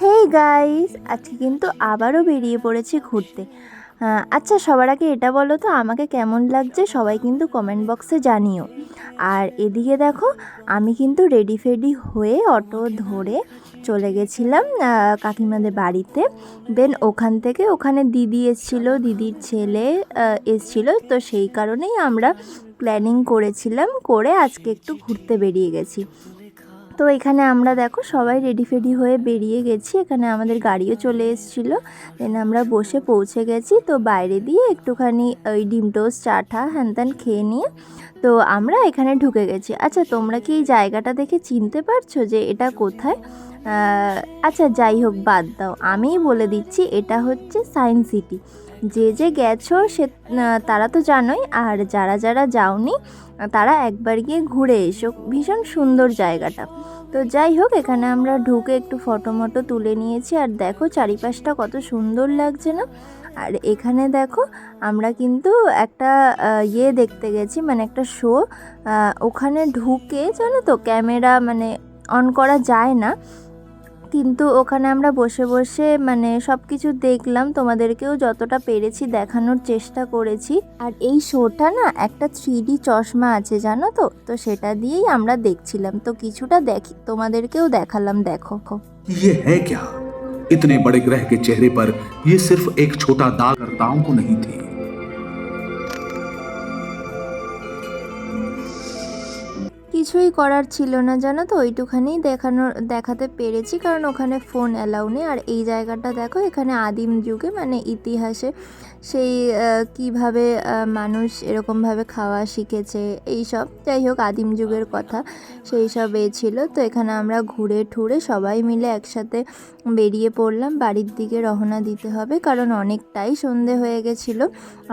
Hey guys, আজকে কিন্তু আবারও বেরিয়ে পড়েছি ঘুরতে। আচ্ছা, সবার আগে এটা বলো তো আমাকে কেমন লাগছে, সবাই কিন্তু কমেন্ট বক্সে জানিও। আর এদিকে দেখো, আমি কিন্তু রেডি ফেডি হয়ে অটো ধরে চলে গেছিলাম কাকিমাদের বাড়িতে। দেন ওখান থেকে ওখানে দিদি এসেছিলো, দিদির ছেলে এসেছিলো, তো সেই কারণেই আমরা প্ল্যানিং করেছিলাম, করে আজকে একটু ঘুরতে বেরিয়ে গেছি। তো এখানে আমরা দেখো সবাই রেডি ফেডি হয়ে বেরিয়ে গেছি, এখানে আমাদের গাড়িও চলে এসেছিলো। দেন আমরা বসে পৌঁছে গেছি, তো বাইরে দিয়ে একটুখানি ওই ডিম টোস্ট চাটা হ্যান ত্যান খেয়ে নিয়ে তো আমরা এখানে ঢুকে গেছি। আচ্ছা, তোমরা কি এই জায়গাটা দেখে চিনতে পারছো যে এটা কোথায়? আচ্ছা যাই হোক, বাদ দাও, আমিই বলে দিচ্ছি, এটা হচ্ছে সায়েন্স সিটি। যে যে গেছো সে তারা তো জানোই, আর যারা যারা যাওনি তারা একবার গিয়ে ঘুরে এসো, ভীষণ সুন্দর জায়গাটা। তো যাই হোক, এখানে আমরা ঢুকে একটু ফটো মটো তুলে নিয়েছি, আর দেখো চারিপাশটা কত সুন্দর লাগছে না? আর এখানে দেখো আমরা কিন্তু একটা দেখতে গেছি, মানে একটা শো। ওখানে ঢুকে জানো তো ক্যামেরা মানে অন করা যায় না, কিন্তু ওখানে আমরা বসে বসে মানে সব কিছু দেখলাম, তোমাদেরকেও যতটা পেরেছি দেখানোর চেষ্টা করেছি। আর এই শোটা না একটা 3D চশমা আছে জানো তো, তো সেটা দিয়েই আমরা দেখছিলাম, তো কিছুটা দেখি তোমাদেরকেও দেখালাম, দেখো। ये है क्या? इतने बड़े ग्रह के चेहरे पर ये सिर्फ एक छोटा दाग करताओं को नहीं थी। কিছুই করার ছিল না জানো তো, ওইটুখানি দেখাতে পেরেছি, কারণ ওখানে ফোন অ্যালাউ নেই। আর এই জায়গাটা দেখো, এখানে আদিম যুগে মানে ইতিহাসে সেই কিভাবে মানুষ এরকমভাবে খাওয়া শিখেছে, এই সব যাই হোক আদিম যুগের কথা সেই সব ছিল। তো এখানে আমরা ঘুরে ঠুরে সবাই মিলে একসাথে বেরিয়ে পড়লাম, বাড়ির দিকে রওনা দিতে হবে, কারণ অনেকটাই সন্ধে হয়ে গেছিলো।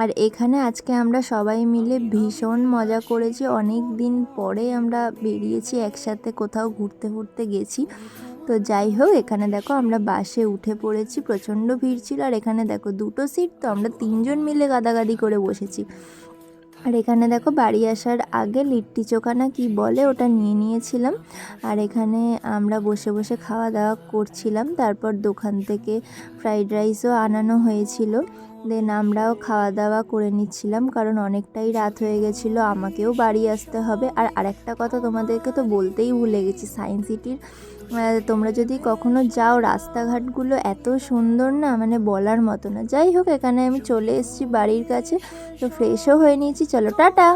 আর এখানে আজকে আমরা সবাই মিলে ভীষণ মজা করেছি, অনেক দিন পরে আমরা বেরিয়েছি একসাথে, কোথাও ঘুরতে গেছি। তো যাই হোক, এখানে দেখো আমরা বাসে উঠে পড়েছি, প্রচণ্ড ভিড় ছিল। আর এখানে দেখো দুটো সিট, তো আমরা 3জন মিলে গাদাগাদি করে বসেছি। আর এখানে দেখো বাড়ি আসার আগে লিট্টি চোখা না কি বলে ওটা নিয়ে নিয়েছিলাম। আর এখানে আমরা বসে বসে খাওয়া দাওয়া করছিলাম, তারপর দোকান থেকে ফ্রাইড রাইসও আনানো হয়েছিল। দেন আমরাও খাওয়া দাওয়া করে নিচ্ছিলাম, কারণ অনেকটাই রাত হয়ে গেছিলো, আমাকেও বাড়ি আসতে হবে। আর আরেকটা কথা তোমাদেরকে তো বলতেই ভুলে গেছি, সায়েন্স সিটির তোমরা যদি কখনো যাও, রাস্তাঘাটগুলো এত সুন্দর না, মানে বলার মতো না। যাই হোক, এখানে আমি চলে এসেছি বাড়ির কাছে, তো ফ্রেশও হয়ে নিয়েছি, চলো টাটা।